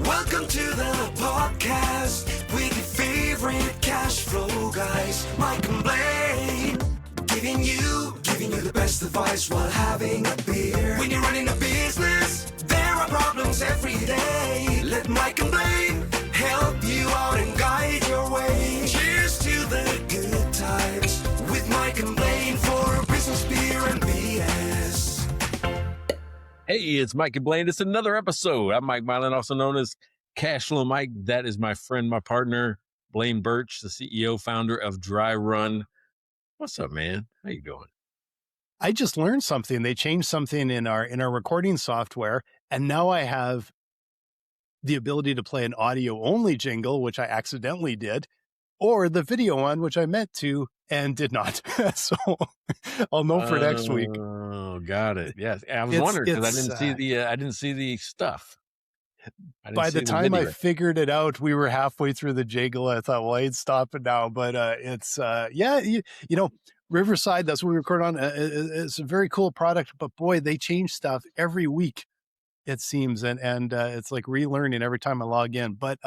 Welcome to the podcast with your favorite cash flow guys, Mike and Blaine. Giving you the best advice while having a beer. When you're running a business, there are problems every day. Let Mike and Blaine help you out and guide your way. Cheers to the good times with Mike and Blaine for business, beer, and BS. Hey, it's Mike and Blaine. It's another episode. I'm Mike Mylan, also known as Cashflow Mike. That is my friend, my partner, Blaine Birch, the CEO, founder of Dry Run. What's up, man? How you doing? I just learned something. They changed something in our recording software, and now I have the ability to play an audio only jingle, which I accidentally did, or the video one, which I meant to and did not. So I'll know for next week. Oh, got it. Yes, I was wondering because I didn't see the stuff. By the time I figured it out, we were halfway through the jingle. I thought, well, I'd stop it now. But it's Riverside, that's what we record on. It's a very cool product, but boy, they change stuff every week, it seems. And it's like relearning every time I log in. But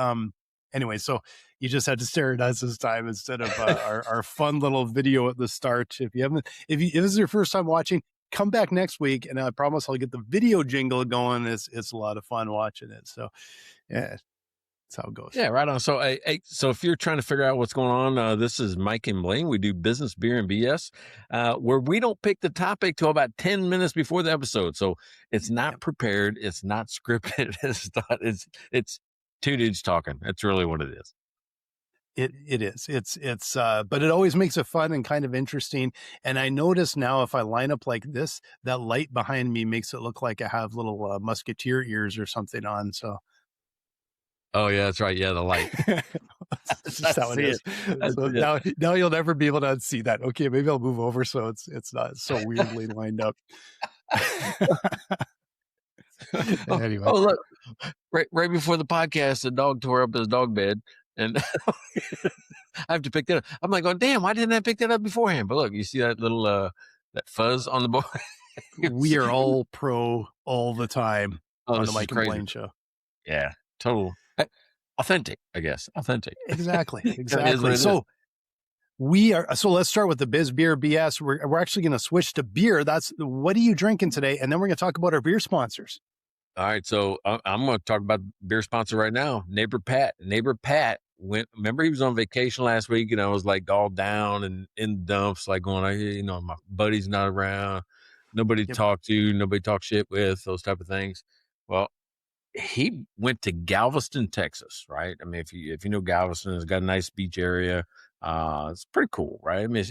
anyway, so you just had to stare at us this time instead of our fun little video at the start. If this is your first time watching, come back next week, and I promise I'll get the video jingle going. It's a lot of fun watching it. So, yeah, that's how it goes. Yeah, right on. So, so if you're trying to figure out what's going on, this is Mike and Blaine. We do business, beer, and BS, where we don't pick the topic till about 10 minutes before the episode. So it's not prepared. It's not scripted. It's two dudes talking. That's really what it is. It is. It's but it always makes it fun and kind of interesting. And I notice now if I line up like this, that light behind me makes it look like I have little musketeer ears or something on. So. Oh yeah, that's right. Yeah, the light. That's just how it is. So now you'll never be able to unsee that. Okay, maybe I'll move over so it's not so weirdly lined up. Anyway. Oh look! Right before the podcast, the dog tore up his dog bed. And I have to pick that up. I'm like, damn, why didn't I pick that up beforehand? But look, you see that little, that fuzz on the board? We are all pro all the time on the Mike and Blaine show. Yeah, total. Authentic, I guess. Authentic. Exactly. So let's start with the biz, beer, BS. We're actually going to switch to beer. What are you drinking today? And then we're going to talk about our beer sponsors. All right, so I'm going to talk about beer sponsor right now. Neighbor Pat remember he was on vacation last week, and I was like all down and in dumps, like going, my buddy's not around, nobody to talk to, nobody talk shit with, those type of things. Well, he went to Galveston, Texas, right? I mean, if you know Galveston, it's got a nice beach area. It's pretty cool, right? I mean,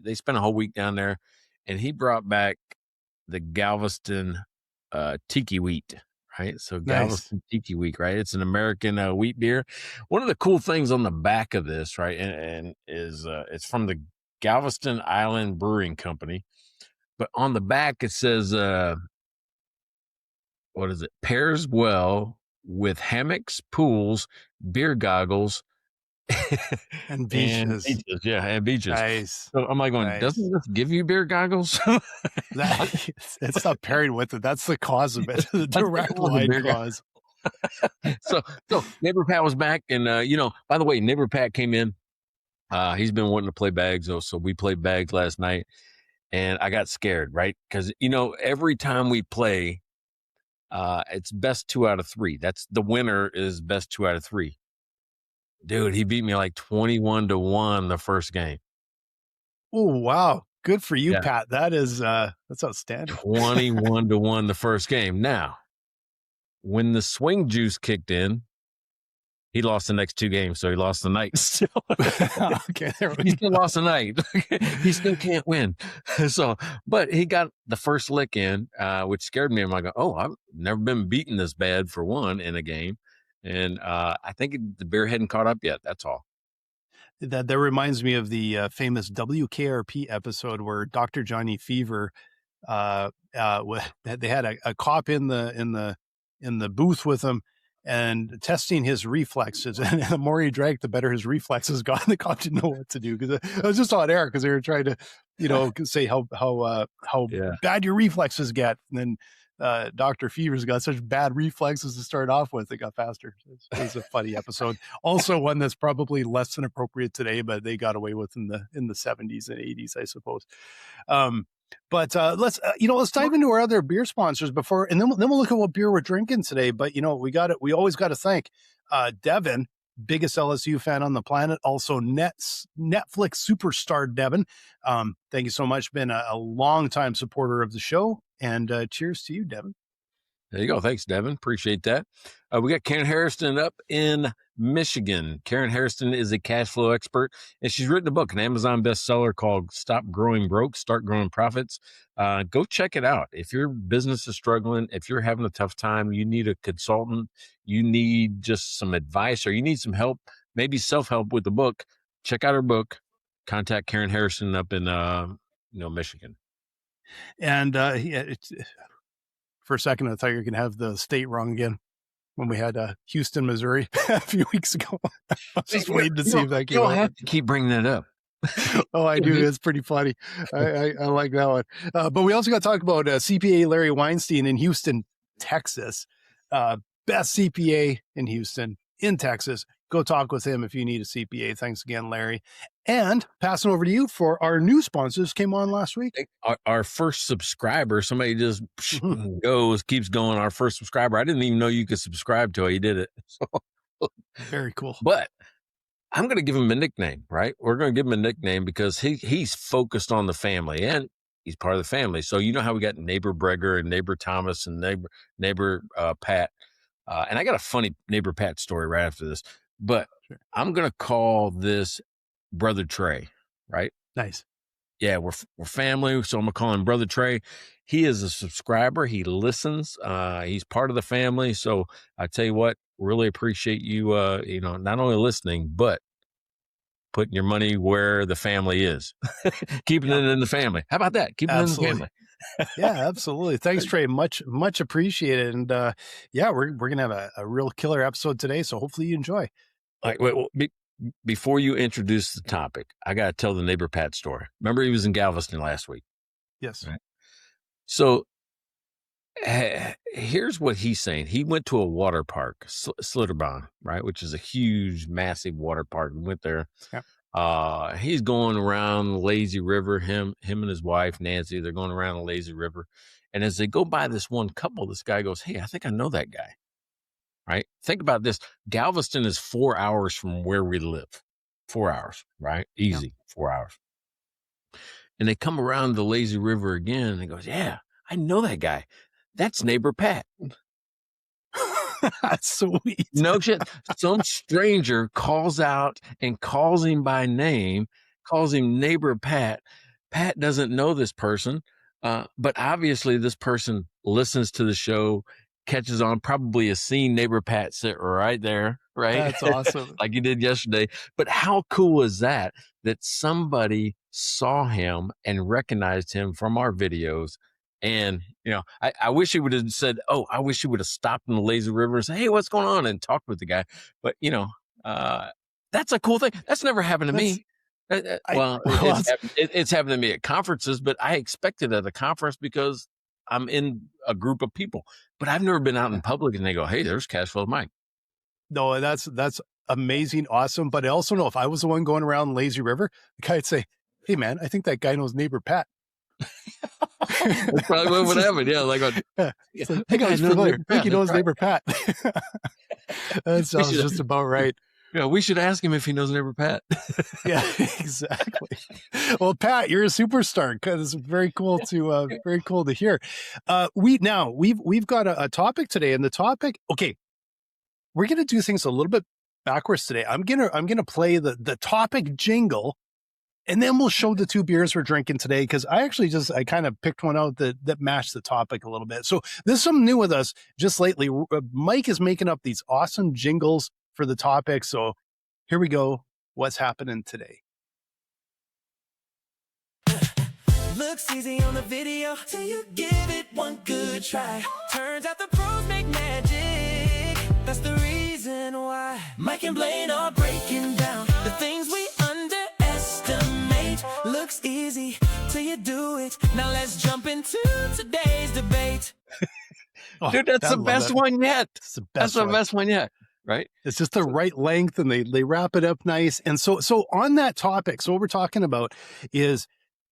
they spent a whole week down there, and he brought back the Galveston Tiki Wheat, right? So Galveston Tiki Wheat, right? It's an American wheat beer. One of the cool things on the back of this, right, and is it's from the Galveston Island Brewing Company, but on the back it says, what is it? Pairs well with hammocks, pools, beer goggles, and beaches. And beaches. Nice. So I'm like going, doesn't this give you beer goggles? It's not paired with it. That's the cause of it. The direct line cause. So Neighbor Pat was back, and by the way, Neighbor Pat came in. He's been wanting to play bags, so we played bags last night, and I got scared, right? Because every time we play, it's best 2 out of 3. That's the winner is best 2 out of 3. Dude, he beat me like 21-1 the first game. Oh, wow. Good for you, Pat. That's outstanding. 21-1 the first game. Now, when the swing juice kicked in, he lost the next 2 games, so he lost the night. Okay, he still lost the night. He still can't win. But he got the first lick in, which scared me. I'm like, I've never been beaten this bad for one in a game. And I think the beer hadn't caught up yet. That's all. That reminds me of the famous WKRP episode where Dr. Johnny Fever, they had a cop in the booth with him and testing his reflexes. And the more he drank, the better his reflexes got. And the cop didn't know what to do because it was just on air because they were trying to, say how bad your reflexes get. And then Dr. Fever's got such bad reflexes to start off with. It got faster. It was a funny episode. Also one that's probably less than appropriate today, but they got away with in the 70s and 80s, I suppose. But let's dive into our other beer sponsors before, and then we'll look at what beer we're drinking today. But we always got to thank Devin, biggest LSU fan on the planet, also Netflix superstar Devin. Thank you so much. Been a long-time supporter of the show, and cheers to you, Devin. There you go. Thanks, Devin. Appreciate that. We got Karen Harrison up in Michigan. Karen Harrison is a cash flow expert, and she's written a book, an Amazon bestseller called Stop Growing Broke, Start Growing Profits. Go check it out. If your business is struggling, if you're having a tough time, you need a consultant, you need just some advice, or you need some help, maybe self-help with the book, check out her book. Contact Karen Harrison up in Michigan. And for a second, I thought you were going to have the state wrong again when we had Houston, Missouri a few weeks ago. I was just waiting to see if that came up. You don't have to keep bringing that up. Oh, I do. It's pretty funny. I like that one. But we also got to talk about CPA Larry Weinstein in Houston, Texas. Best CPA in Houston, in Texas. Go talk with him if you need a CPA. Thanks again, Larry. And passing over to you for our new sponsors came on last week. Our first subscriber, somebody just keeps going. Our first subscriber. I didn't even know you could subscribe till he did it. So, very cool. But I'm going to give him a nickname, right? We're going to give him a nickname because he's focused on the family and he's part of the family. So you know how we got neighbor Breger and neighbor Thomas and neighbor Pat. And I got a funny neighbor Pat story right after this. But sure. I'm going to call this Brother Trey, right? Nice. Yeah, we're family, so I'm going to call him Brother Trey. He is a subscriber. He listens. He's part of the family. So I tell you what, really appreciate you, not only listening, but putting your money where the family is. Keeping it in the family. How about that? Keeping it in the family. Yeah, absolutely. Thanks, Trey. Much appreciated. And we're going to have a real killer episode today. So hopefully you enjoy. All right, wait, before you introduce the topic, I got to tell the neighbor Pat story. Remember he was in Galveston last week? Yes. Right? So here's what he's saying. He went to a water park, Slitterbahn, right? Which is a huge, massive water park. We went there. Yeah. He's going around the lazy river, him and his wife, Nancy, they're going around the lazy river. And as they go by this one couple, this guy goes, "Hey, I think I know that guy." Right? Think about this. Galveston is 4 hours from where we live. 4 hours, right? Easy, yeah. 4 hours. And they come around the lazy river again and he goes, "Yeah, I know that guy. That's neighbor Pat." That's sweet. No shit. Some stranger calls out and calls him by name, calls him neighbor Pat. Pat doesn't know this person, but obviously this person listens to the show, catches on, probably has seen neighbor Pat sit right there, right? That's awesome. Like you did yesterday. But how cool is that somebody saw him and recognized him from our videos? And, I wish he would have said, "Oh, I wish he would have stopped in the lazy river and said, 'Hey, what's going on?' and talked with the guy." But, that's a cool thing. That's never happened to me. It's happened to me at conferences, but I expect it at a conference because I'm in a group of people. But I've never been out in public and they go, "Hey, there's Cashflow Mike." No, that's amazing, awesome. But I also know if I was the one going around Lazy River, the guy would say, "Hey, man, I think that guy knows neighbor Pat." That's probably what would happen. Yeah, like, "Hey, guy's familiar. I think he knows neighbor Pat." That sounds just about right. Yeah, we should ask him if he knows neighbor Pat. Yeah, exactly. Well, Pat, you're a superstar because it's very cool to hear. We've got a topic today, and the topic. Okay, we're gonna do things a little bit backwards today. I'm gonna play the topic jingle. And then we'll show the two beers we're drinking today because I kind of picked one out that matched the topic a little bit. So this is something new with us just lately. Mike is making up these awesome jingles for the topic. So here we go. What's happening today? Looks easy on the video till you give it one good try. Turns out the pros make magic. That's the reason why Mike and Blaine are breaking down the things we underestimate. Looks easy till you do it. Now let's jump into today's debate. Oh, Dude, that's I the love best that. one yet. It's the That's best the one. best one yet, right? It's just the right length, and they wrap it up nice. And so on that topic, so what we're talking about is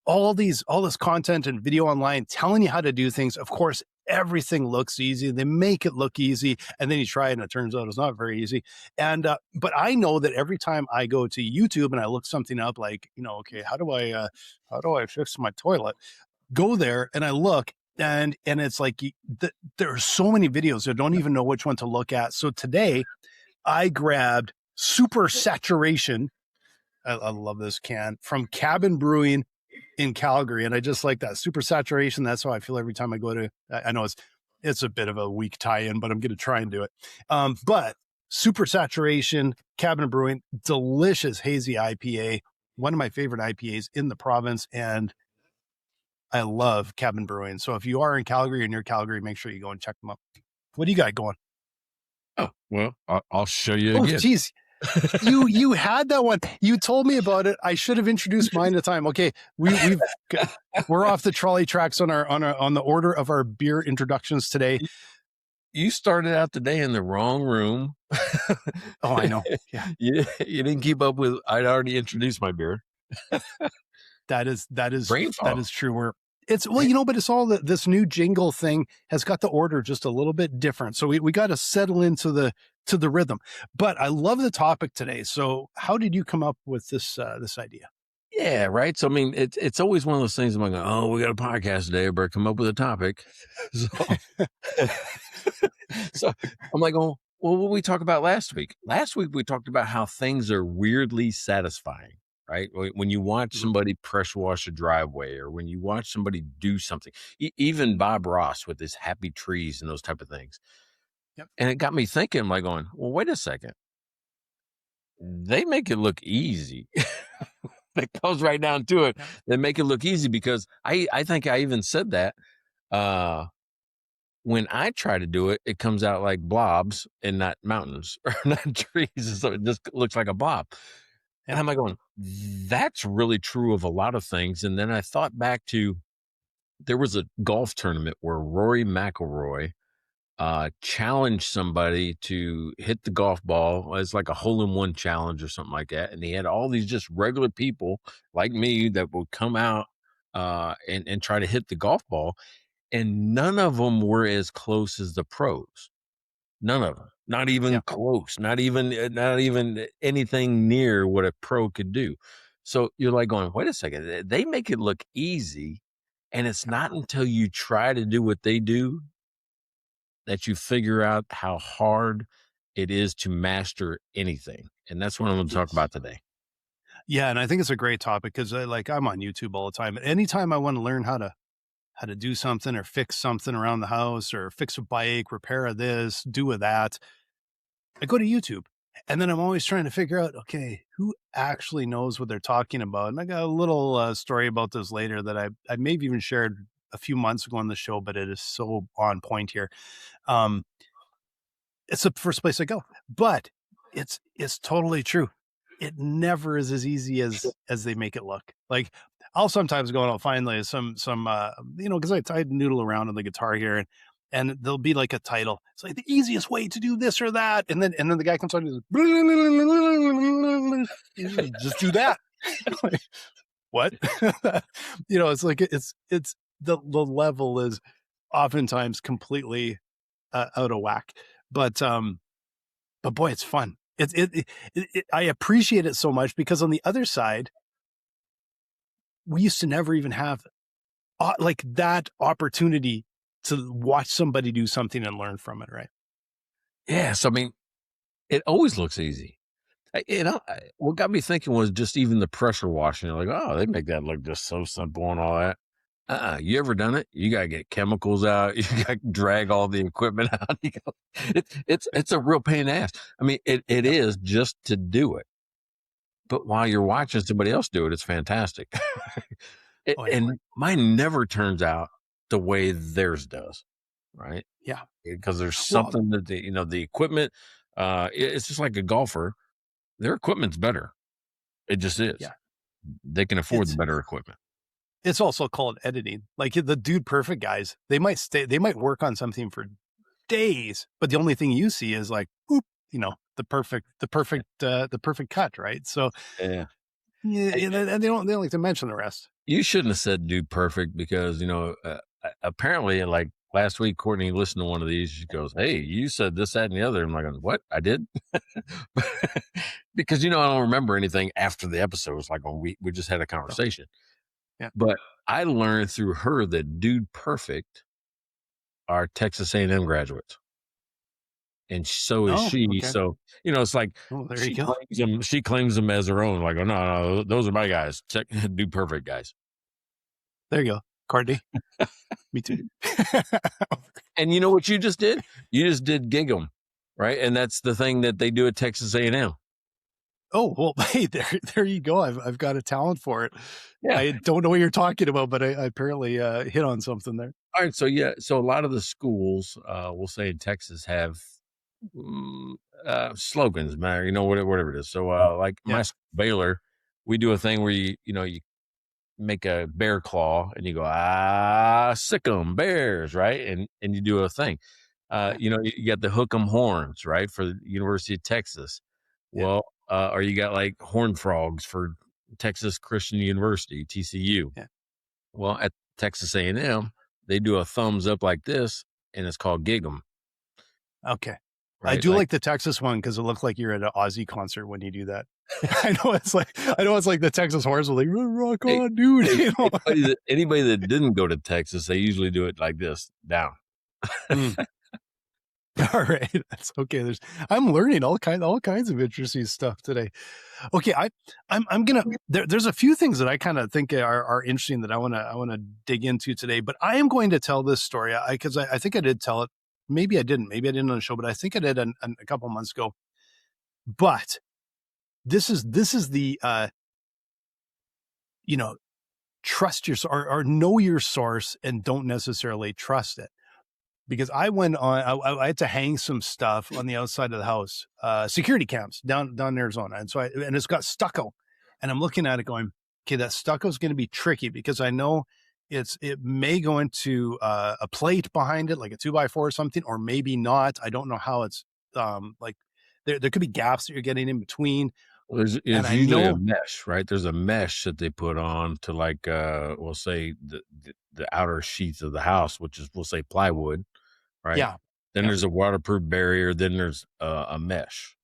all this content and video online telling you how to do things. Of course, everything looks easy. They make it look easy, and then you try it, and it turns out it's not very easy. And but I know that every time I go to YouTube and I look something up, like, okay, how do I fix my toilet? Go there and I look, and it's like there are so many videos. I don't even know which one to look at. So today I grabbed Super Saturation. I love this can from Cabin Brewing in Calgary, and I just like that Super Saturation. That's how I feel every time I go to. I know it's a bit of a weak tie-in, but I'm going to try and do it. But Super Saturation, Cabin Brewing, delicious hazy IPA, one of my favorite IPAs in the province, and I love Cabin Brewing. So if you are in Calgary or near Calgary, make sure you go and check them out. What do you got going? Oh, well, I'll show you Oh, again. geez. You had that one. You told me about it. I should have introduced mine at time. Okay, we're off the trolley tracks on the order of our beer introductions today. You started out the day in the wrong room. Oh, I know. Yeah, you didn't keep up with. I'd already introduced my beer. that is Brain fog. that is true. But it's all this new jingle thing has got the order just a little bit different. So we got to settle into the rhythm. But I love the topic today. So how did you come up with this idea? Yeah, right. So I mean, it's always one of those things. I'm like, oh, we got a podcast today. I better come up with a topic. So I'm like, oh, well, what did we talk about last week? Last week we talked about how things are weirdly satisfying. Right? When you watch somebody pressure wash a driveway, or when you watch somebody do something, even Bob Ross with his happy trees and those type of things. Yep. And it got me thinking, like going, well, wait a second. They make it look easy. It goes right down to it. They make it look easy because I think I even said that when I try to do it, it comes out like blobs and not mountains or not trees. So it just looks like a blob. And I'm like going, that's really true of a lot of things. And then I thought back to, there was a golf tournament where Rory McIlroy challenged somebody to hit the golf ball. It's like a hole-in-one challenge or something like that. And he had all these just regular people like me that would come out and try to hit the golf ball. And none of them were as close as the pros. None of them. Not even close, not even anything near what a pro could do. So you're like going, wait a second, they make it look easy. And it's not until you try to do what they do that you figure out how hard it is to master anything. And that's what I'm going to talk about today. Yeah. And I think it's a great topic because I'm on YouTube all the time. And anytime I want to learn how to do something or fix something around the house or fix a bike, repair this, do that, I go to YouTube, and then I'm always trying to figure out, okay, who actually knows what they're talking about? And I got a little story about this later that I may have even shared a few months ago on the show, but it is so on point here. It's the first place I go, but it's totally true. It never is as easy as they make it look. Like I'll sometimes go and I'll find like some because I noodle around on the guitar here, and there'll be like a title. It's like the easiest way to do this or that. And then the guy comes on and goes, just do that. Like, what? It's like, it's the level is oftentimes completely out of whack, but boy, it's fun. I appreciate it so much because on the other side, we used to never even have like that opportunity to watch somebody do something and learn from it, right? Yes. I mean, it always looks easy. What got me thinking was just even the pressure washing. Like, oh, they make that look just so simple and all that. You ever done it? You got to get chemicals out. You got to drag all the equipment out. It's a real pain in the ass. I mean, it is just to do it. But while you're watching somebody else do it, it's fantastic. And mine never turns out the way theirs does, right? Yeah. Because there's something that the equipment, it's just like a golfer. Their equipment's better. It just is. Yeah. They can afford the better equipment. It's also called editing. Like the Dude Perfect guys, they might work on something for days. But the only thing you see is like, boop, the perfect cut, right? So Yeah. yeah, and they don't like to mention the rest. You shouldn't have said dude perfect because, apparently like last week, Courtney listened to one of these. She goes, "Hey, you said this, that, and the other." I'm like, "What? I did?" Because, I don't remember anything after the episode. It's like, we just had a conversation. Yeah. But I learned through her that dude perfect are Texas A&M graduates. And so is she. Okay. So, it's like There you go. she claims them as her own. Like, oh, no, those are my guys. Dude perfect guys. There you go. Courtney. Me too. And you know what you just did? You just did gig 'em, right? And that's the thing that they do at Texas A&M. Oh, well, hey, there you go. I've got a talent for it. Yeah. I don't know what you're talking about, but I apparently hit on something there. All right. So, so a lot of the schools, we'll say in Texas, have slogans, man, whatever it is. So, like my school, Baylor, we do a thing where you make a bear claw and you go, sick 'em bears, right? And you do a thing. You got the hook 'em horns, right, for the University of Texas. Well, or you got like horn frogs for Texas Christian University, TCU. Yeah. Well, at Texas A&M, they do a thumbs up like this, and it's called gig 'em. Okay. Right? I do like the Texas one because it looked like you're at an Aussie concert when you do that. I know it's like the Texas horse was like, rock on, dude. Anybody that didn't go to Texas, they usually do it like this, down. All right, that's okay. I'm learning all kinds of interesting stuff today. Okay, I'm gonna. There's a few things that I kind of think are interesting that I wanna dig into today. But I am going to tell this story because I think I did tell it. Maybe I didn't. Maybe I didn't on the show, but I think I did a couple months ago. But this is the trust your or know your source and don't necessarily trust it. Because I went on, I had to hang some stuff on the outside of the house, security cams down in Arizona, and and it's got stucco, and I'm looking at it going, okay, that stucco is going to be tricky because I know it may go into a plate behind it, like a 2x4 or something, or maybe not. I don't know how it's like. There could be gaps that you're getting in between. Well, there's usually a mesh, right? There's a mesh that they put on to like, we'll say the outer sheath of the house, which is, we'll say, plywood. Right. Yeah. Then there's a waterproof barrier. Then there's a mesh.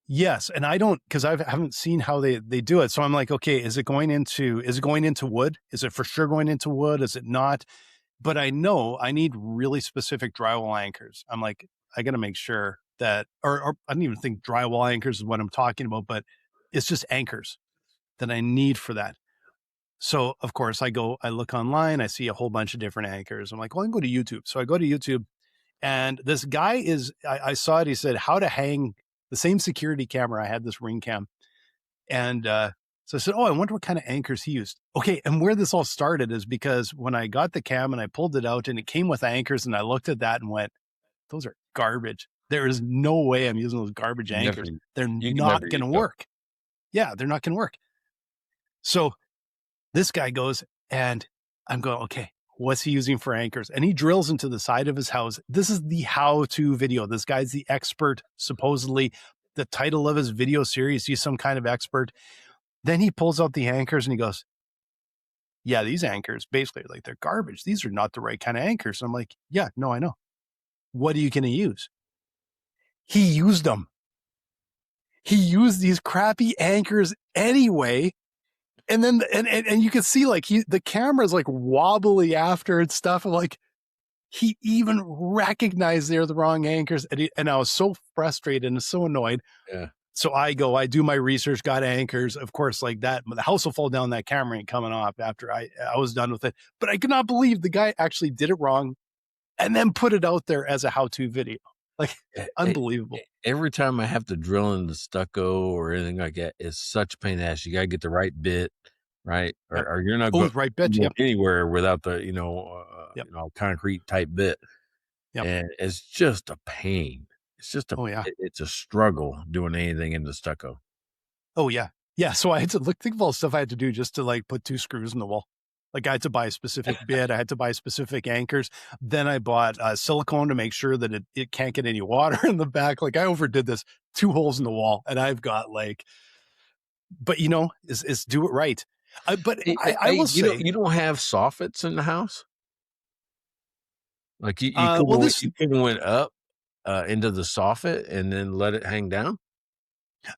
Yes, and I don't because I haven't seen how they do it. So I'm like, okay, is it going into wood? Is it for sure going into wood? Is it not? But I know I need really specific drywall anchors. I'm like, I got to make sure that, or I don't even think drywall anchors is what I'm talking about, but it's just anchors that I need for that. So of course I look online, I see a whole bunch of different anchors. I'm like, well, I can go to YouTube. So I go to YouTube and this guy I saw it. He said how to hang the same security camera. I had this Ring cam. And so I said, oh, I wonder what kind of anchors he used. Okay. And where this all started is because when I got the cam and I pulled it out and it came with anchors and I looked at that and went, those are garbage. There is no way I'm using those garbage anchors. They're not going to work. Yeah, they're not going to work. So this guy goes and I'm going, okay, what's he using for anchors? And he drills into the side of his house. This is the how-to video. This guy's the expert, supposedly. The title of his video series, he's some kind of expert. Then he pulls out the anchors and he goes, yeah, these anchors, basically, like, they're garbage. These are not the right kind of anchors. I'm like, yeah, no, I know. What are you going to use? He used them. He used these crappy anchors anyway. And then, and you can see like the camera's like wobbly after and stuff. And like, he even recognized they're the wrong anchors. And I was so frustrated and so annoyed. Yeah. So I do my research, got anchors. Of course, like that, the house will fall down, that camera ain't coming off after I was done with it. But I could not believe the guy actually did it wrong and then put it out there as a how-to video. Like, unbelievable. Every time I have to drill into stucco or anything like that, it's such a pain in the ass. You got to get the right bit, right? Or you're not going right bit, anywhere without the, concrete type bit. Yep. And it's just a pain. It's just it's a struggle doing anything into stucco. Oh yeah. Yeah. So I had to think of all the stuff I had to do just to like put 2 screws in the wall. Like I had to buy a specific bit. I had to buy specific anchors. Then I bought silicone to make sure that it can't get any water in the back. Like I overdid this, 2 holes in the wall, and I've got like, but is do it right. But I will say, You don't have soffits in the house? Like well, you couldn't went up into the soffit and then let it hang down?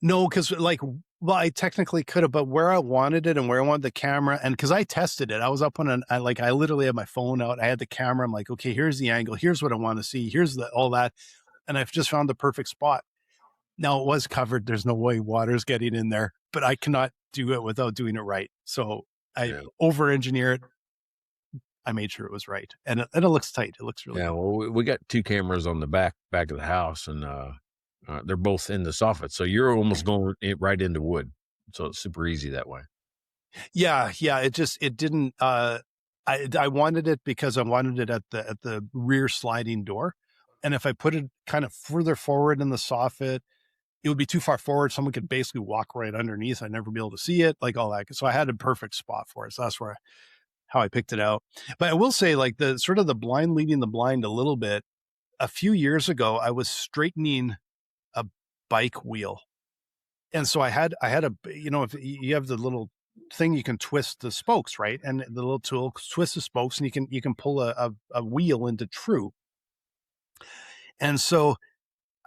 no, because like, well, I technically could have, but where I wanted it and where I wanted the camera, and because I tested it, I was up on I literally had my phone out. I had the camera. I'm like, okay, here's the angle. Here's what I want to see. Here's all that, and I've just found the perfect spot. Now it was covered. There's no way water's getting in there, but I cannot do it without doing it right. So I over-engineer it. I made sure it was right, and it looks tight. It looks really Yeah, cool. well, we got 2 cameras on the back of the house, and they're both in the soffit, so you're almost going right into wood. So it's super easy that way. Yeah. It didn't. I wanted it because I wanted it at the rear sliding door, and if I put it kind of further forward in the soffit, it would be too far forward. Someone could basically walk right underneath. I'd never be able to see it, like all that. So I had a perfect spot for it. So that's how I picked it out. But I will say, like the sort of the blind leading the blind a little bit. A few years ago, I was straightening a bike wheel, and so I had if you have the little thing you can twist the spokes, right, and the little tool twists the spokes, and you can pull a wheel into true. And so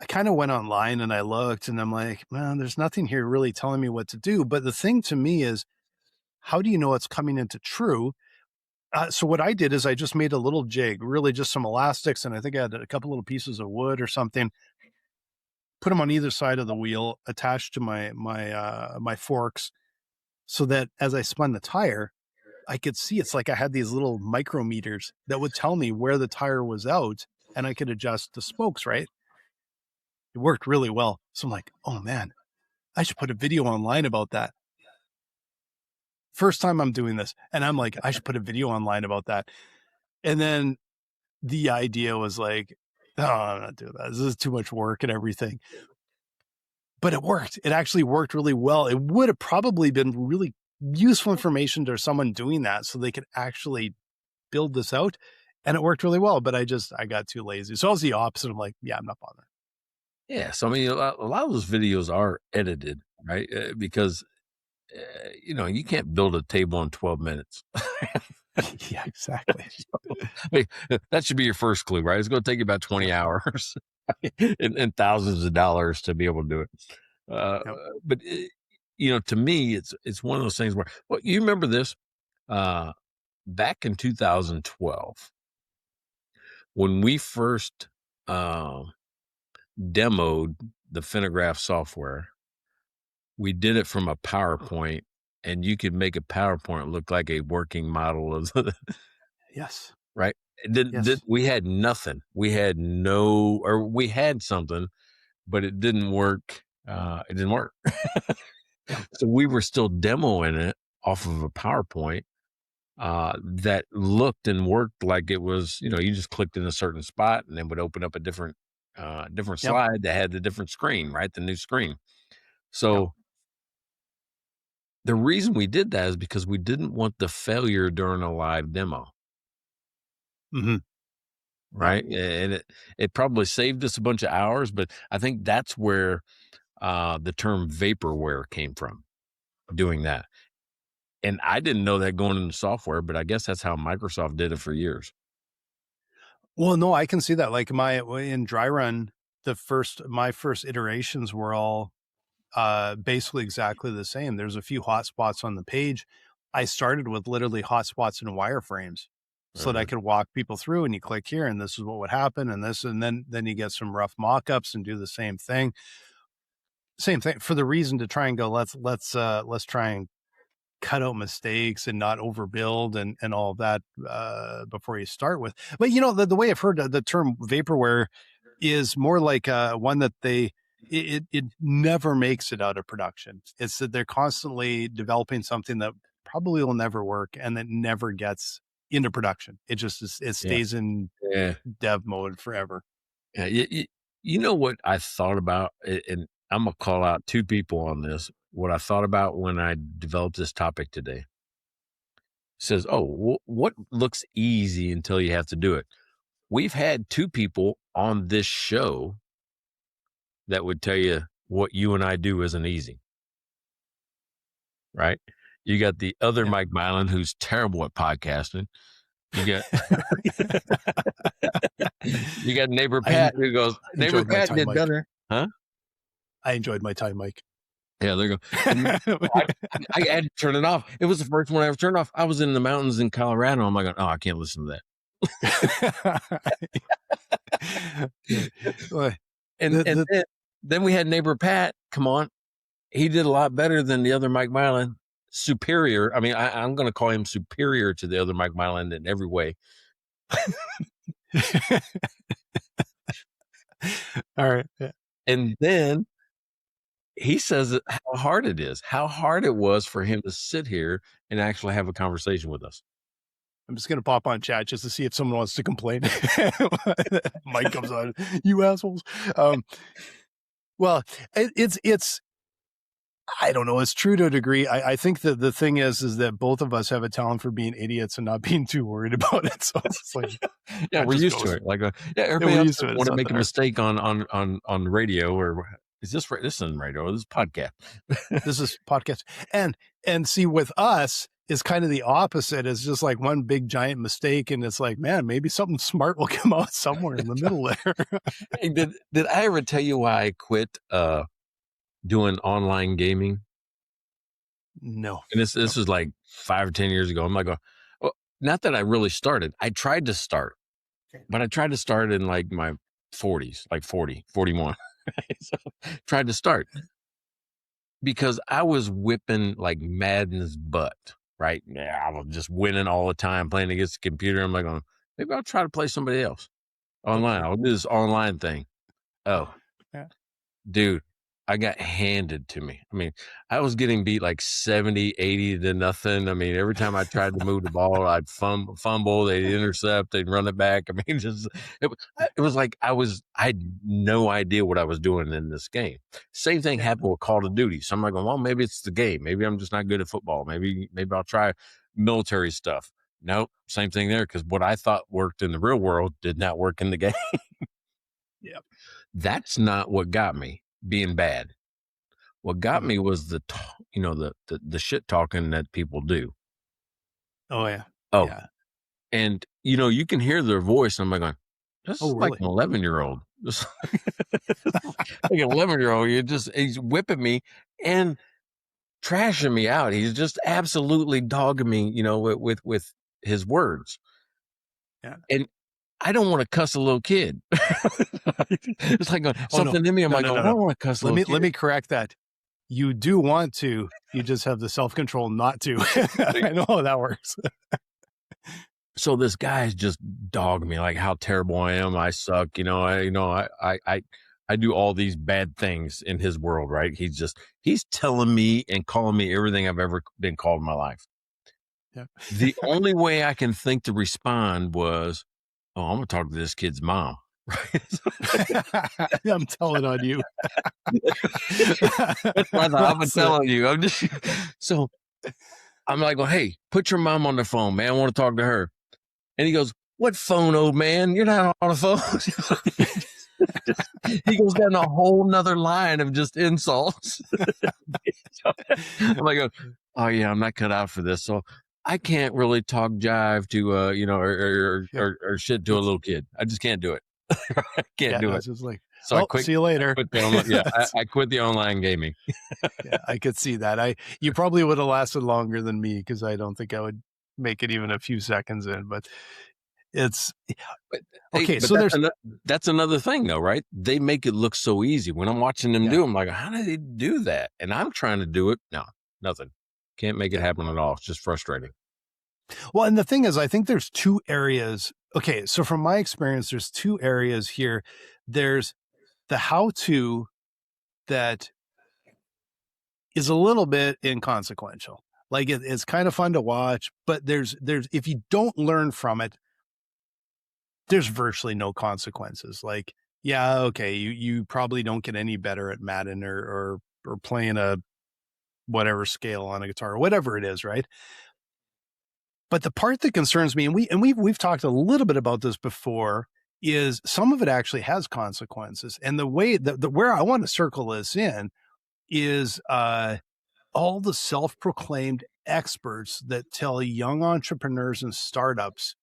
I kind of went online and I looked, and I'm like, man, there's nothing here really telling me what to do. But the thing to me is, how do you know it's coming into true? So what I did is I just made a little jig, really just some elastics, and I think I had a couple little pieces of wood or something. Put them on either side of the wheel, attached to my forks, so that as I spun the tire, I could see it's like I had these little micrometers that would tell me where the tire was out, and I could adjust the spokes. Right, it worked really well. So I'm like, oh man, I should put a video online about that. First time I'm doing this, and I'm like, I should put a video online about that. And then the idea was like, oh, I'm not doing that. This is too much work and everything. But it worked. It actually worked really well. It would have probably been really useful information to someone doing that so they could actually build this out. And it worked really well. But I got too lazy. So I was the opposite. I'm like, yeah, I'm not bothering. Yeah, so I mean, a lot of those videos are edited, right? Because you can't build a table in 12 minutes. Yeah, exactly. That should be your first clue, right? It's going to take you about 20 hours and thousands of dollars to be able to do it. Yep. But to me, it's one of those things where, well, you remember this back in 2012 when we first demoed the Finograph software. We did it from a PowerPoint, and you could make a PowerPoint look like a working model of Yes. right. Yes. We had nothing. We had something, but it didn't work. It didn't work. So we were still demoing it off of a PowerPoint that looked and worked like it was, you just clicked in a certain spot and then would open up a different slide that had the different screen, right? The new screen. So the reason we did that is because we didn't want the failure during a live demo. Mm-hmm. Right. And it probably saved us a bunch of hours, but I think that's where the term vaporware came from, doing that. And I didn't know that going into software, but I guess that's how Microsoft did it for years. Well, no, I can see that. Like in dry run, my first iterations were all basically exactly the same. There's a few hotspots on the page. I started with literally hotspots and wireframes so that I could walk people through, and you click here and this is what would happen and this, and then you get some rough mock-ups and do the same thing. Same thing for the reason to try and go, let's try and cut out mistakes and not overbuild and all of that before you start with. But the way I've heard the term vaporware is more like one that it never makes it out of production. It's that they're constantly developing something that probably will never work and that never gets into production. It just it stays in dev mode forever. Yeah. You know what I thought about, and I'm going to call out 2 people on this, what I thought about when I developed this topic today. says, oh, what looks easy until you have to do it? We've had 2 people on this show that would tell you what you and I do isn't easy. Right? You got the other Mike Mylan, who's terrible at podcasting. You got you got neighbor Pat who goes, neighbor Pat did better. Huh? I enjoyed my time, Mike. Yeah, there you go. I had to turn it off. It was the first one I ever turned off. I was in the mountains in Colorado. I'm like, oh, I can't listen to that. and then we had neighbor Pat. Come on. He did a lot better than the other Mike Mylan. Superior. I mean, I'm going to call him superior to the other Mike Mylan in every way. All right. Yeah. And then he says how hard it is, how hard it was for him to sit here and actually have a conversation with us. I'm just going to pop on chat just to see if someone wants to complain. Mike comes on, you assholes. Well, it's, I don't know. It's true to a degree. I think that the thing is that both of us have a talent for being idiots and not being too worried about it. So it's like, yeah, we're used to it. Like, everybody else want to make a mistake on radio, or is this isn't radio? This is podcast. This is podcast. And see, with us, is kind of the opposite. It's just like one big giant mistake, and it's like, man, maybe something smart will come out somewhere in the middle there. Hey, did I ever tell you why I quit doing online gaming? No. And this was like 5 or 10 years ago. I'm like, well, not that I really started. I tried to start, but I tried to start in like my 40s, like 40, 41. So tried to start because I was whipping like Madden's butt, right? Yeah, I was just winning all the time, playing against the computer. I'm like, maybe I'll try to play somebody else online. I'll do this online thing. Oh, yeah. Dude, I got handed to me. I mean, I was getting beat like 70, 80 to nothing. I mean, every time I tried to move the ball, I'd fumble, they'd intercept, they'd run it back. I mean, it was like I had no idea what I was doing in this game. Same thing happened with Call of Duty. So I'm like, well, maybe it's the game. Maybe I'm just not good at football. Maybe I'll try military stuff. Nope, same thing there, because what I thought worked in the real world did not work in the game. Yep. That's not what got me being bad. What got me was the shit talking that people do. Oh yeah. Oh, yeah. And you can hear their voice. And I'm like, this is like an 11-year-old. Like an 11-year-old. He's whipping me and trashing me out. He's just absolutely dogging me, with his words. Yeah. And I don't want to cuss a little kid. It's like something in me. I'm I don't want to cuss a little kid. Let me correct that. You do want to. You just have the self-control not to. I know how that works. So this guy's just dogging me like how terrible I am. I suck. I do all these bad things in his world, right? He's telling me and calling me everything I've ever been called in my life. Yeah. The only way I can think to respond was, oh, I'm going to talk to this kid's mom. I'm telling on you. I'm telling you. So I'm like, well, hey, put your mom on the phone, man. I want to talk to her. And he goes, what phone, old man? You're not on the phone. He goes down a whole nother line of just insults. I'm like, oh yeah, I'm not cut out for this. So I can't really talk jive to, or shit to a little kid. I just can't do it. I can't do it. Just like, so I quit. See you later. I quit the online gaming. Yeah, I could see that. You probably would have lasted longer than me because I don't think I would make it even a few seconds in. But it's okay. So that's another thing, though, right? They make it look so easy. When I'm watching them do, I'm like, how do they do that? And I'm trying to do it. No, nothing. Can't make it happen at all. It's just frustrating. Well, and the thing is, I think there's 2 areas. Okay, so from my experience, there's 2 areas here. There's the how-to that is a little bit inconsequential. Like it's kind of fun to watch, but there's if you don't learn from it, there's virtually no consequences. Like, yeah, okay, you probably don't get any better at Madden or playing a whatever scale on a guitar or whatever it is, right? But the part that concerns me, and we've talked a little bit about this before, is some of it actually has consequences. And the way that where I want to circle this in is all the self-proclaimed experts that tell young entrepreneurs and startups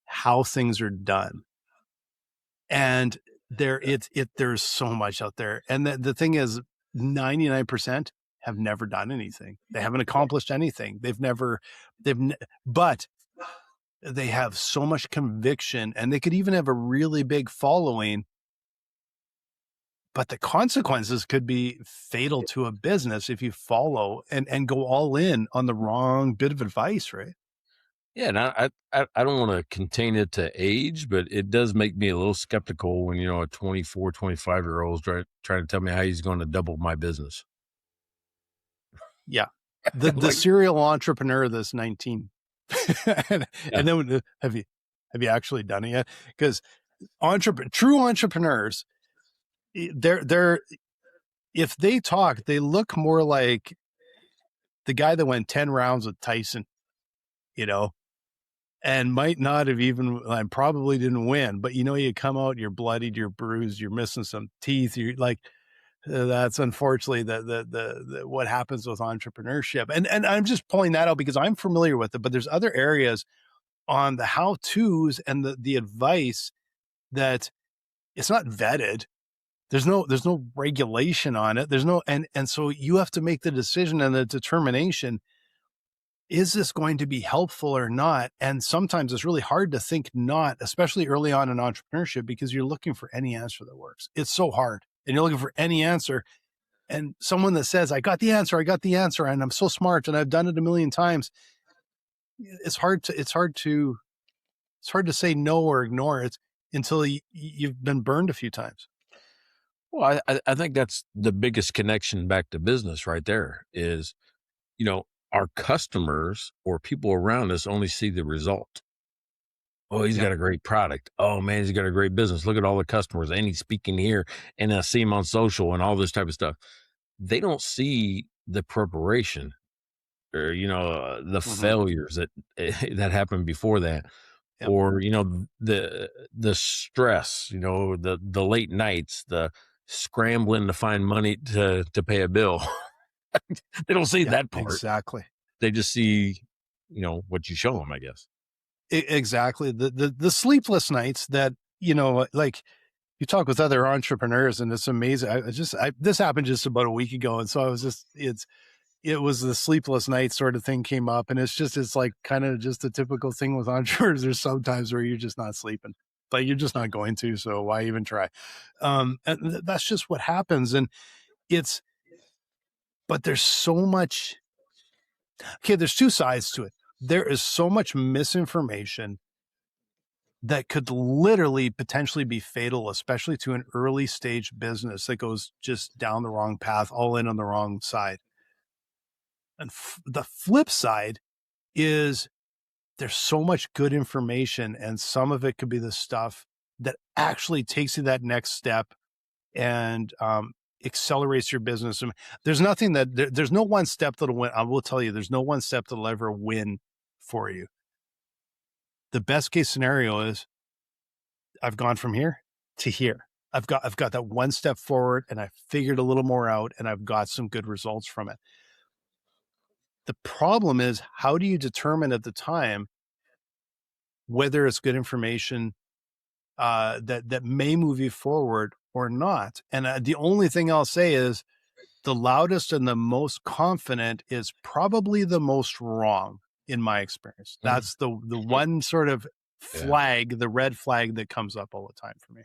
how things are done. And there's so much out there. And the thing is, 99% have never done anything. They haven't accomplished anything. But they have so much conviction, and they could even have a really big following, but the consequences could be fatal to a business if you follow and go all in on the wrong bit of advice, right? Yeah, and I don't want to contain it to age, but it does make me a little skeptical when, a 24, 25-year-old is trying to tell me how he's going to double my business. Yeah. The serial entrepreneur that's 19. and then have you actually done it yet? Because true entrepreneurs, they're if they talk, they look more like the guy that went 10 rounds with Tyson, and might not have even, probably didn't win, but you come out, you're bloodied, you're bruised, you're missing some teeth. You're like, that's unfortunately the what happens with entrepreneurship. And I'm just pulling that out because I'm familiar with it, but there's other areas on the how-tos and the advice that it's not vetted. There's no regulation on it. There's no, and so you have to make the decision and the determination. Is this going to be helpful or not? And sometimes it's really hard to think not, especially early on in entrepreneurship, because you're looking for any answer that works. It's so hard. And you're looking for any answer. And someone that says, I got the answer, and I'm so smart, and I've done it a million times. It's hard to say no or ignore it until you've been burned a few times. Well, I think that's the biggest connection back to business right there is, our customers or people around us only see the result. Oh, he's got a great product. Oh man, he's got a great business. Look at all the customers, and he's speaking here, and I see him on social and all this type of stuff. They don't see the preparation or, the failures that happened before that. Yep. Or, the stress, the late nights, the scrambling to find money to pay a bill. They don't see that part. Exactly. They just see, what you show them, I guess. Exactly. The sleepless nights that, like you talk with other entrepreneurs, and it's amazing. This happened just about a week ago. And so I was it was the sleepless night sort of thing came up, and it's like kind of just a typical thing with entrepreneurs. There's sometimes where you're just not sleeping, but you're just not going to, so why even try? And that's just what happens. And but there's so much. Okay, there's two sides to it. There is so much misinformation that could literally potentially be fatal, especially to an early stage business that goes just down the wrong path, all in on the wrong side. And the flip side is there's so much good information, and some of it could be the stuff that actually takes you that next step and accelerates your business. And there's no one step that'll win. I will tell you, there's no one step that'll ever win for you. The best case scenario is I've gone from here to here. I've got that one step forward, and I figured a little more out, and I've got some good results from it. The problem is, how do you determine at the time whether it's good information that may move you forward or not? And the only thing I'll say is the loudest and the most confident is probably the most wrong in my experience. That's the one sort of flag, the red flag that comes up all the time for me.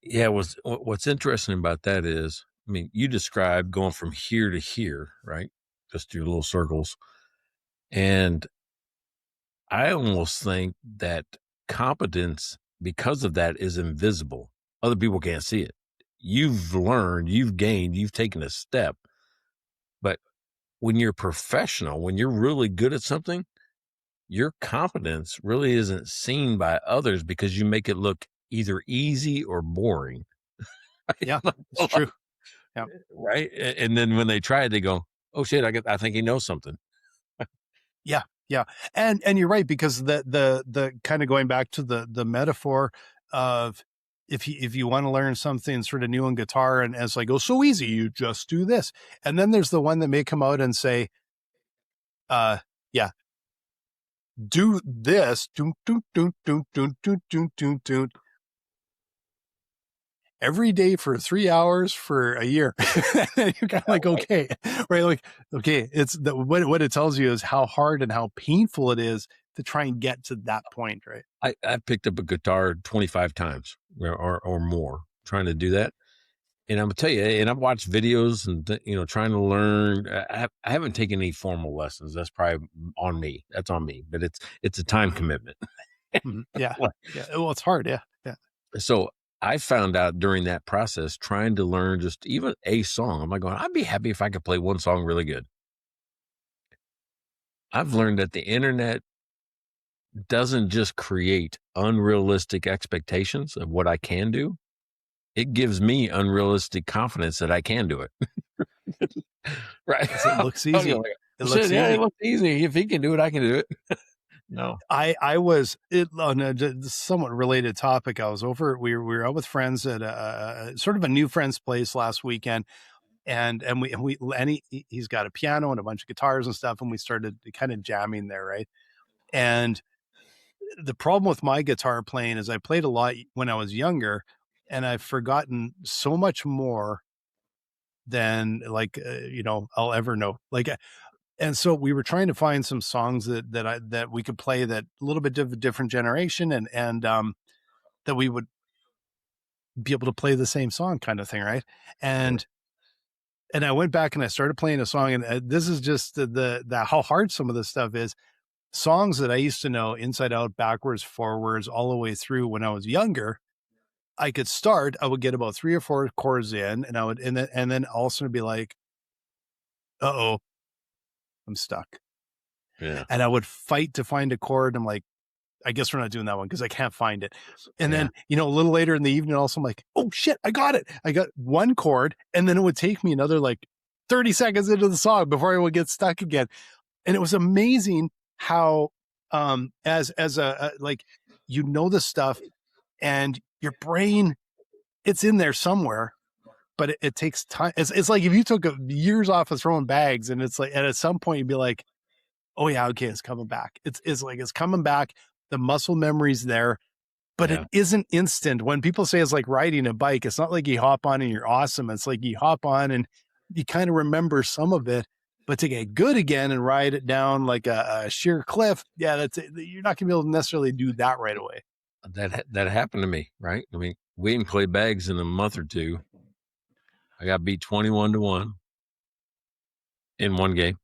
Yeah. What's interesting about that is, you described going from here to here, right? Just your little circles. And I almost think that competence, because of that, is invisible. Other people can't see it. You've learned, you've gained, you've taken a step. But when you're professional, when you're really good at something, your competence really isn't seen by others because you make it look either easy or boring. Yeah, it's true. Yeah. Right. And then when they try it, they go, oh shit, I think he knows something. Yeah. Yeah. And you're right, because the kind of going back to the metaphor of, if you want to learn something sort of new on guitar, and it's like, oh, so easy, you just do this. And then there's the one that may come out and say, yeah, do this, doon, doon, doon, doon, doon, doon, doon, doon, doon, every day for 3 hours for a year. And you're kind of like, okay, right? Like, okay, it's what it tells you is how hard and how painful it is to try and get to that point, right? I picked up a guitar 25 times or more trying to do that. And I'm gonna tell you, and I've watched videos and trying to learn. I haven't taken any formal lessons. That's probably on me. That's on me. But it's a time commitment. Yeah, yeah. Well, it's hard. Yeah, yeah. So I found out during that process, trying to learn just even a song. I'm like going, I'd be happy if I could play one song really good. I've learned that the internet doesn't just create unrealistic expectations of what I can do. It gives me unrealistic confidence that I can do it. Right. It looks easy. It looks easy. If he can do it, I can do it. No. I was on a somewhat related topic. I was over, we were out with friends at a sort of a new friend's place last weekend. And he's got a piano and a bunch of guitars and stuff. And we started kind of jamming there. Right. And the problem with my guitar playing is I played a lot when I was younger, and I've forgotten so much more than I'll ever know. And so we were trying to find some songs that we could play that a little bit of a different generation, and that we would be able to play the same song kind of thing. Right. And I went back and I started playing a song, and this is just the how hard some of this stuff is. Songs that I used to know inside out, backwards, forwards, all the way through when I was younger. I could start, I would get about 3 or 4 chords in, and I would, and then all of a sudden be like, uh-oh, I'm stuck. Yeah. And I would fight to find a chord. I'm like, I guess we're not doing that one because I can't find it. And then, a little later in the evening, also I'm like, oh shit, I got it. I got one chord, and then it would take me another 30 seconds into the song before I would get stuck again. And it was amazing how, as a this stuff, and your brain, it's in there somewhere, but it takes time. It's like if you took years off of throwing bags, and it's like, and at some point you'd be like, oh yeah, okay, it's coming back. It's coming back. The muscle memory's there, but it isn't instant. When people say it's like riding a bike, it's not like you hop on and you're awesome. It's like you hop on and you kind of remember some of it, but to get good again and ride it down like a sheer cliff, that's it. You're not gonna be able to necessarily do that right away. That happened to me, right? I mean, we didn't play bags in a month or two. I got beat 21-1 in one game.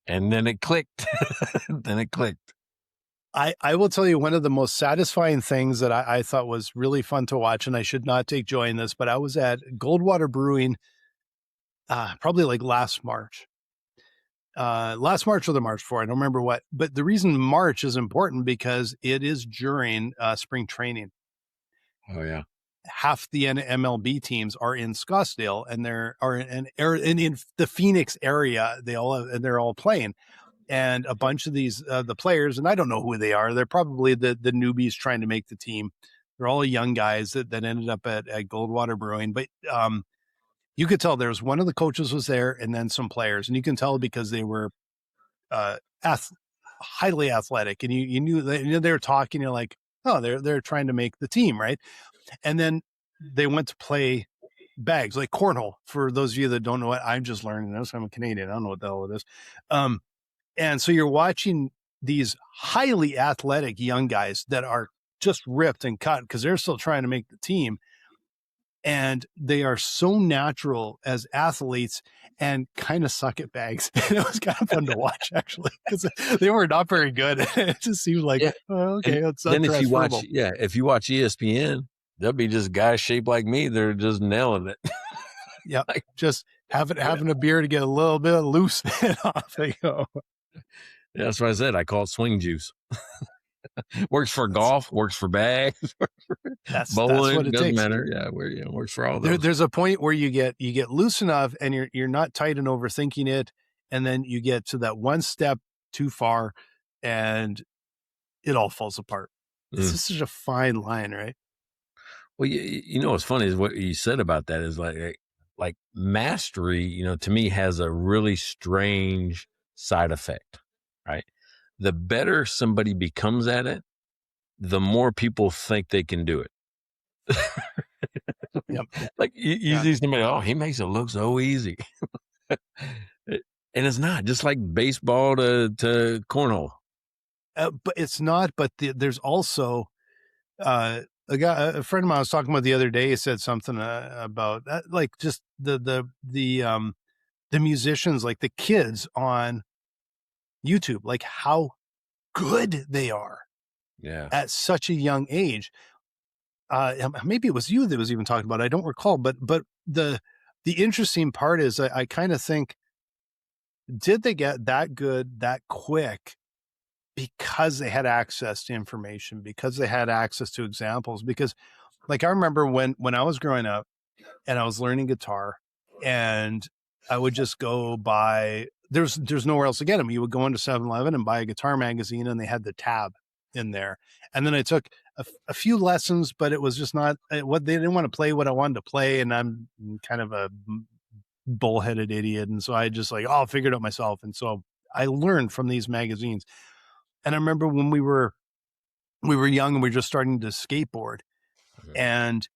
And then it clicked. I will tell you, one of the most satisfying things that I thought was really fun to watch, and I should not take joy in this, but I was at Goldwater Brewing probably last March. Last March or the March before, I don't remember what, but the reason March is important because it is during spring training. Oh yeah. Half the MLB teams are in Scottsdale, and in the Phoenix area. They're all playing, and a bunch of these the players, and I don't know who they are. They're probably the newbies trying to make the team. They're all young guys that ended up at Goldwater Brewing, but you could tell there was one of the coaches was there, and then some players, and you can tell because they were highly athletic, and you knew they were talking. You're like, oh, they're trying to make the team, right? And then they went to play bags, like cornhole. For those of you that don't know what, I'm just learning this. I'm a Canadian. I don't know what the hell it is. And so you're watching these highly athletic young guys that are just ripped and cut because they're still trying to make the team. And they are so natural as athletes and kind of suck at bags. And it was kind of fun to watch, actually, because they were not very good. It just seemed like, okay, it's then if you watch ESPN, there'll be just guys shaped like me. They're just nailing it. Yeah, just having a beer to get a little bit loose and off they go. Yeah, that's what I said. I call it swing juice. Works for golf, works for bags, that's bowling, what it doesn't takes. matter. Yeah, works for all those. There's a point where you get loose enough, and you're not tight and overthinking it, and then you get to that one step too far and it all falls apart. It's Mm. just such a fine line, right? Well, you know what's funny is what you said about that is like mastery, you know, to me has a really strange side effect, right? The better somebody becomes at it, the more people think they can do it. Yep. Like you Yeah. see somebody, oh, he makes it look so easy. And it's not, just like baseball to cornhole. But it's not, but there's also, a friend of mine I was talking about the other day said something about that, like just the musicians, like the kids on YouTube, like how good they are Yeah. at such a young age. Maybe it was you that was even talking about it. I don't recall, but the interesting part is I kind of think, did they get that good that quick because they had access to information, because they had access to examples? Because like I remember when I was growing up and I was learning guitar, and I would just go buy, there's nowhere else to get them. You would go into 7-Eleven and buy a guitar magazine, and they had the tab in there. And then I took a few lessons, but it was just not what they didn't want to play what I wanted to play. And I'm kind of a bullheaded idiot. And so I just like, oh, I'll figure it out myself. And so I learned from these magazines. And I remember when we were young and we were just starting to skateboard, and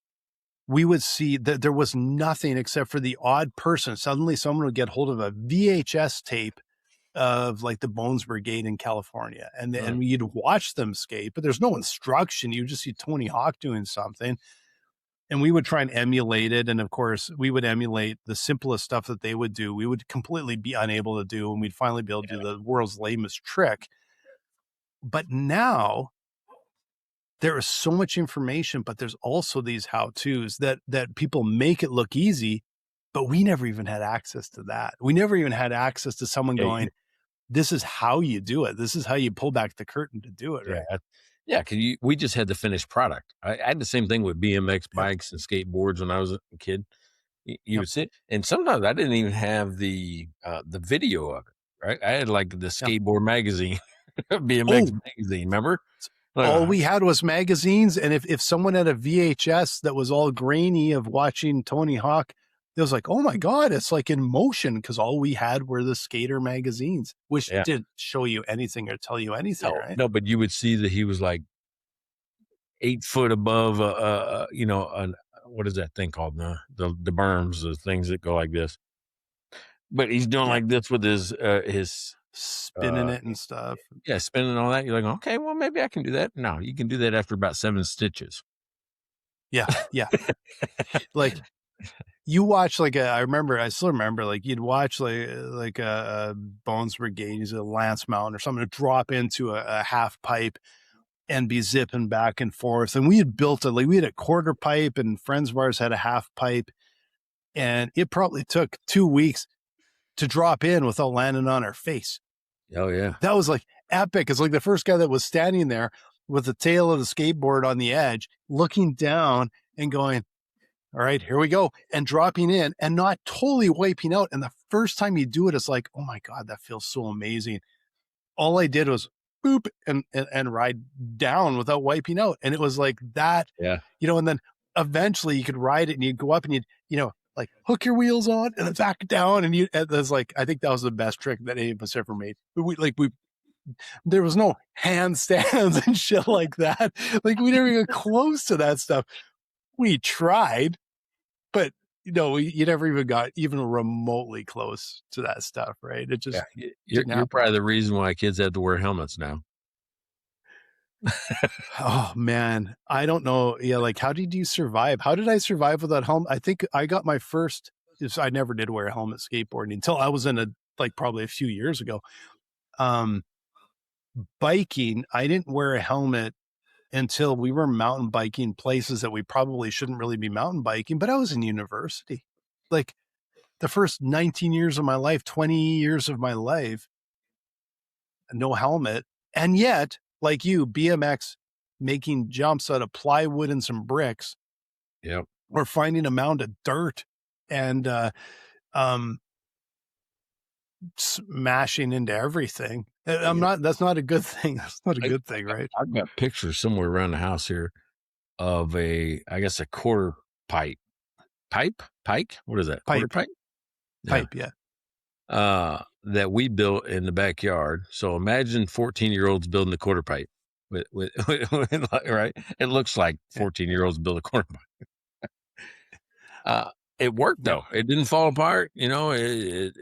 we would see that there was nothing except for the odd person. Suddenly someone would get hold of a VHS tape of like the Bones Brigade in California, and you'd watch them skate, but there's no instruction. You just see Tony Hawk doing something, and we would try and emulate it. And of course we would emulate the simplest stuff that they would do. We would completely be unable to do, and we'd finally be able to do the world's lamest trick. But now there is so much information, but there's also these how-tos that people make it look easy, but we never even had access to that. We never even had access to someone going, this is how you do it. This is how you pull back the curtain to do it. Right. Yeah. Cause we just had the finished product. I had the same thing with BMX bikes and skateboards when I was a kid. You would sit, and sometimes I didn't even have the video of it. Right. I had like the skateboard magazine, BMX magazine. Remember? All we had was magazines. And if someone had a VHS that was all grainy of watching Tony Hawk, it was like, oh my God, it's like in motion, because all we had were the skater magazines, which didn't show you anything or tell you anything, right? No, but you would see that he was like 8 foot above, what is that thing called? The berms, the things that go like this. But he's doing like this with his spinning it and stuff. Yeah, spinning all that. You're like, okay, well, maybe I can do that. No, you can do that after about 7 stitches. Yeah, yeah. Like you watch I still remember, like you'd watch like a Bones Brigade, he's a Lance Mountain or something, to drop into a half pipe and be zipping back and forth. And we had built we had a quarter pipe, and friends of ours had a half pipe, and it probably took 2 weeks to drop in without landing on our face. Oh yeah. That was like epic. It's like the first guy that was standing there with the tail of the skateboard on the edge, looking down and going, all right, here we go, and dropping in and not totally wiping out. And the first time you do it, it's like, oh my God, that feels so amazing. All I did was boop and ride down without wiping out. And it was like that, and then eventually you could ride it and you'd go up and you'd, like hook your wheels on and then back down. And that's like, I think that was the best trick that any of us ever made. There was no handstands and shit like that. Like we never got close to that stuff. We tried, but you never even got even remotely close to that stuff, right? It just you're probably the reason why kids have to wear helmets now. Oh man, I don't know. Yeah, like how did you survive? How did I survive without helmet? I think I got my first. I never did wear a helmet skateboarding until I was in probably a few years ago. Biking, I didn't wear a helmet until we were mountain biking places that we probably shouldn't really be mountain biking, but I was in university. Like the first 19 years of my life, 20 years of my life, no helmet. And yet, like you, BMX, making jumps out of plywood and some bricks. Yep. Or finding a mound of dirt and smashing into everything. That's not a good thing. That's not a good thing, right? I've got pictures somewhere around the house here of I guess a quarter pike. What is that? Quarter pipe? Pipe, yeah. That we built in the backyard. So imagine 14-year-olds building a quarter pipe. Right? It looks like 14-year-olds build a quarter pipe. It worked though. It didn't fall apart. It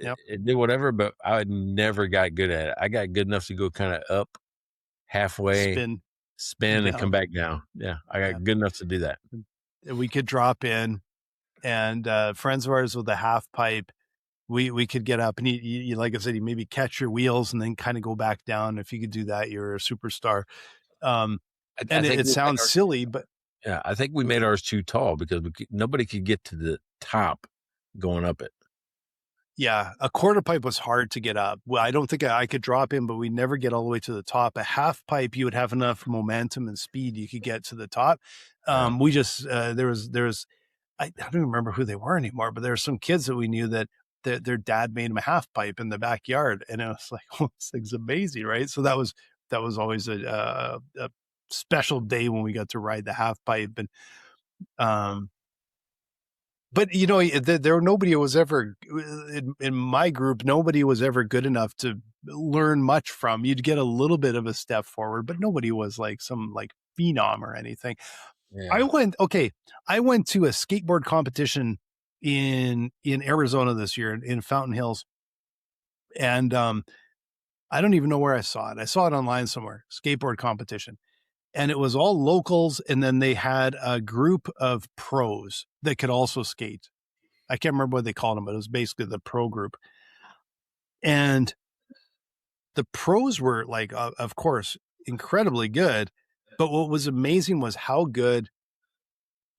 did whatever, but I never got good at it. I got good enough to go kind of up halfway, spin and come back down. Yeah, I got good enough to do that. We could drop in, and friends of ours with a half pipe, we could get up and you like I said, you maybe catch your wheels and then kind of go back down. If you could do that, you're a superstar. And it sounds silly, but yeah, I think we made ours too tall because nobody could get to the top going up it. Yeah, a quarter pipe was hard to get up. Well, I don't think I could drop in, but we never get all the way to the top. A half pipe, you would have enough momentum and speed, you could get to the top. We just there was I don't remember who they were anymore, but there were some kids that we knew that their dad made them a half pipe in the backyard, and it was like, oh, this thing's amazing, right? So that was always a special day when we got to ride the half pipe. And but there nobody was ever in my group. Nobody was ever good enough to learn much from. You'd get a little bit of a step forward, but nobody was like some like phenom or anything. Yeah. I went to a skateboard competition in Arizona this year in Fountain Hills, and I don't even know where I saw it. I saw it online somewhere. Skateboard competition. And it was all locals, and then they had a group of pros that could also skate. I can't remember what they called them, but it was basically the pro group. And the pros were like, of course, incredibly good. But what was amazing was how good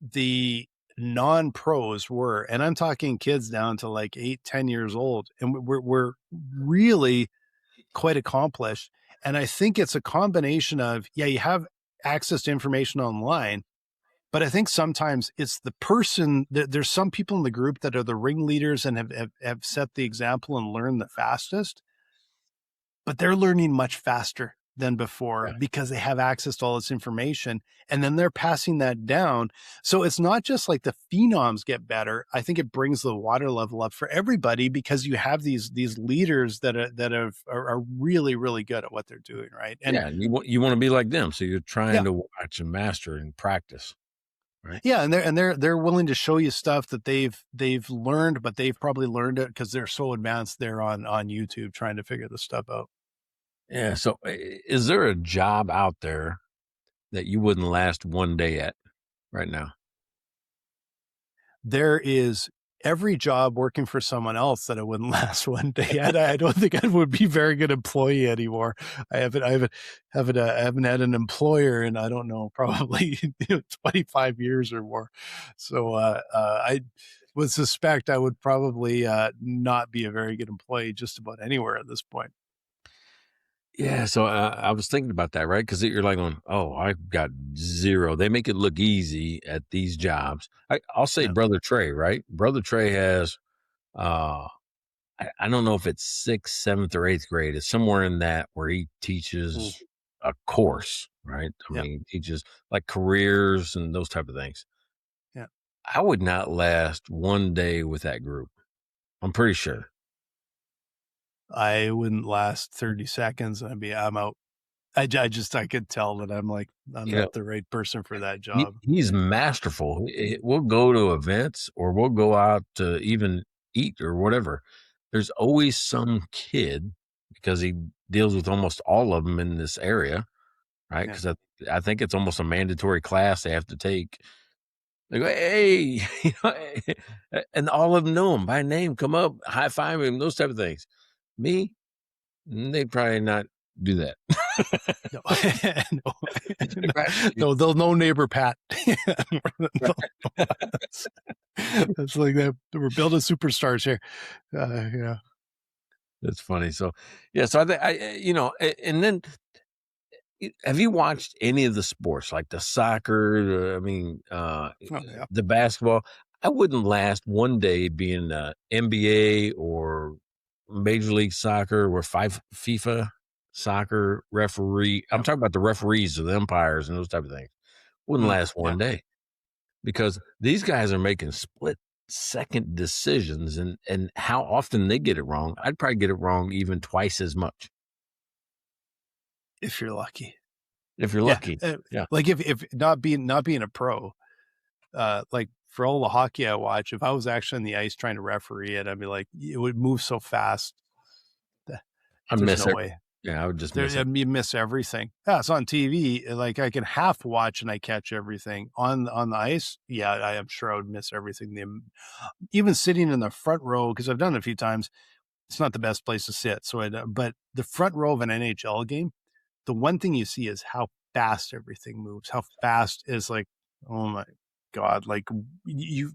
the non-pros were. And I'm talking kids down to like 8-10 years old. And we're really quite accomplished. And I think it's a combination of, you have access to information online, but I think sometimes it's the person that there's some people in the group that are the ringleaders and have set the example and learned the fastest, but they're learning much faster than before because they have access to all this information, and then they're passing that down. So it's not just like the phenoms get better. I think it brings the water level up for everybody because you have these leaders that are really, really good at what they're doing, right? And you want to be like them, so you're trying to watch and master and practice, right? Yeah, and they're willing to show you stuff that they've learned, but they've probably learned it because they're so advanced. They're on YouTube trying to figure this stuff out. Yeah. So is there a job out there that you wouldn't last one day at right now? There is every job working for someone else that I wouldn't last one day at. I don't think I would be a very good employee anymore. I haven't had an employer in, I don't know, probably 25 years or more. So I would suspect I would probably not be a very good employee just about anywhere at this point. Yeah, so I was thinking about that, right? Because you're like, oh, I've got zero. They make it look easy at these jobs. I'll say Brother Trey, right? Brother Trey has, I don't know if it's 6th, 7th, or 8th grade. It's somewhere in that where he teaches a course, right? I mean, he teaches like careers and those type of things. Yeah, I would not last one day with that group. I'm pretty sure. I wouldn't last 30 seconds. I'm out. I could tell that I'm not the right person for that job. He's masterful. We'll go to events or we'll go out to even eat or whatever. There's always some kid, because he deals with almost all of them in this area, right? Because I think it's almost a mandatory class they have to take. They go, hey, and all of them know him by name, come up, high five him, those type of things. Me, they'd probably not do that. No, they'll know neighbor Pat. That's like that. We're building superstars here. Yeah, that's funny. So, so I think and then have you watched any of the sports like the soccer? The basketball. I wouldn't last one day being NBA or Major League Soccer or FIFA soccer referee. I'm talking about the referees or the umpires and those type of things. Wouldn't last one day, because these guys are making split-second decisions, and how often they get it wrong. I'd probably get it wrong even twice as much. If you're lucky. If you're lucky. Yeah. Like if not being a pro, like for all the hockey I watch, if I was actually on the ice trying to referee it, I'd be like, it would move so fast. There's no way. Yeah, I would just miss it. You miss everything. Yeah, it's on TV. Like I can half watch and I catch everything. On the ice, yeah, I am sure I would miss everything. Even sitting in the front row, because I've done it a few times, it's not the best place to sit. But the front row of an NHL game, the one thing you see is how fast everything moves. How fast is like, oh my God, like you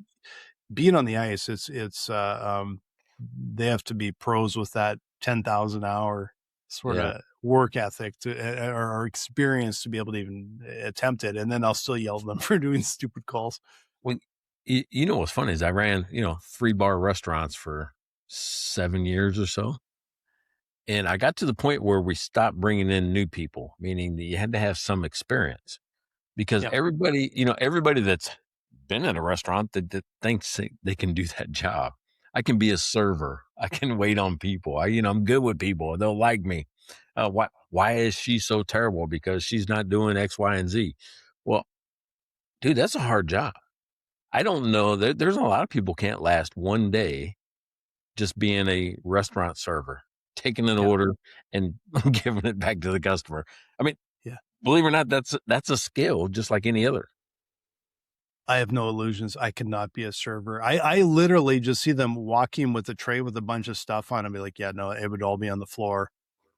being on the ice, they have to be pros with that 10,000 hour sort of work ethic or experience to be able to even attempt it. And then I'll still yell at them for doing stupid calls. When you know what's funny is I ran 3-bar restaurants for 7 years or so, and I got to the point where we stopped bringing in new people, meaning that you had to have some experience, because everybody that's been in a restaurant that thinks they can do that job. I can be a server. I can wait on people. I'm good with people. They'll like me. Why is she so terrible? Because she's not doing X, Y, and Z. Well, dude, that's a hard job. I don't know. There's a lot of people can't last one day just being a restaurant server, taking an order and giving it back to the customer. I mean, believe it or not, that's a skill just like any other. I have no illusions. I cannot be a server. I literally just see them walking with a tray with a bunch of stuff on and be like, yeah, no, it would all be on the floor.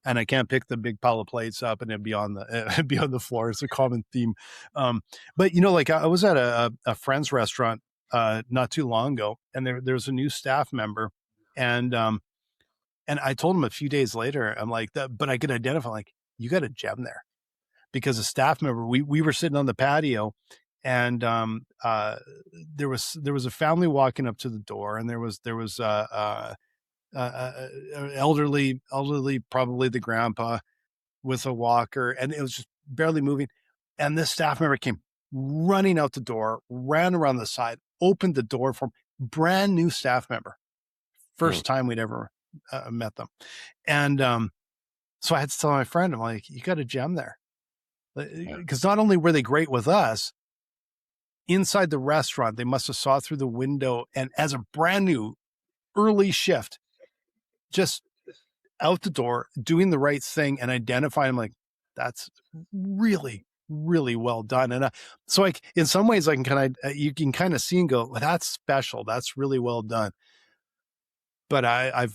And I can't pick the big pile of plates up and it'd be on the floor. It's a common theme. But like I was at a friend's restaurant not too long ago, and there's a new staff member, and I told him a few days later, I'm like, but I could identify, like, you got a gem there, because a staff member, we were sitting on the patio, and there was a family walking up to the door, and there was elderly, probably the grandpa with a walker, and it was just barely moving. And this staff member came running out the door, ran around the side, opened the door for him. Brand new staff member. First time we'd ever met them. And so I had to tell my friend, I'm like, you got a gem there. Because not only were they great with us, inside the restaurant, they must have saw through the window, and as a brand new early shift, just out the door, doing the right thing and identifying, like, that's really, really well done. And so like, in some ways I can you can kind of see and go, well, that's special. That's really well done. But I'm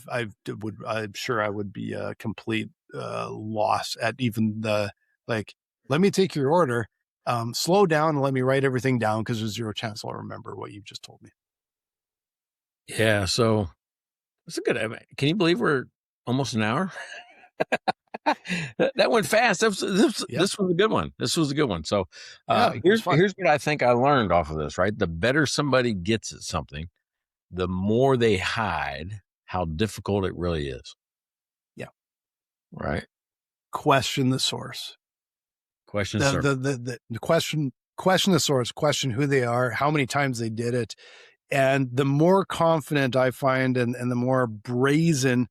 sure I would be a complete loss at even the, like, let me take your order, slow down and let me write everything down, because there's zero chance I'll remember what you've just told me. Yeah. So it's a good, can you believe we're almost an hour? That went fast. This was a good one. This was a good one. So here's what I think I learned off of this, right? The better somebody gets at something, the more they hide how difficult it really is. Yeah. Right. Question the source. Question the question the source, question who they are, how many times they did it. And the more confident I find, and the more brazen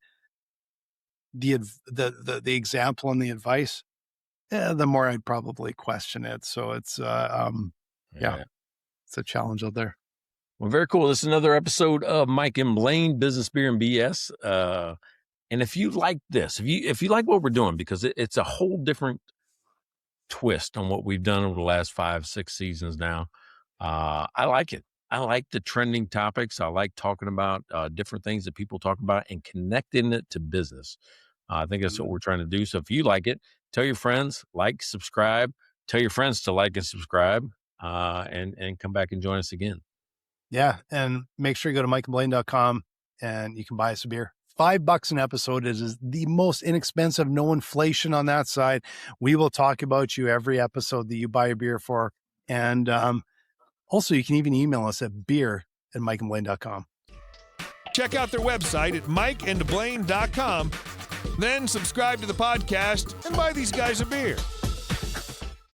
the example and the advice, the more I'd probably question it. So it's it's a challenge out there. Well, very cool. This is another episode of Mike and Blaine, Business Beer and BS. And if you like this, if you like what we're doing, because it's a whole different twist on what we've done over the last 5-6 seasons now, I like it. I like the trending topics. I like talking about different things that people talk about and connecting it to business. I think that's what we're trying to do. So if you like it, tell your friends, like, subscribe, tell your friends to like and subscribe, and come back and join us again. Yeah. And make sure you go to mikeandblaine.com and you can buy us a beer. $5 an episode is the most inexpensive, no inflation on that side. We will talk about you every episode that you buy a beer for. And also, you can even email us at beer@mikeandblaine.com. Check out their website at mikeandblaine.com. Then subscribe to the podcast and buy these guys a beer.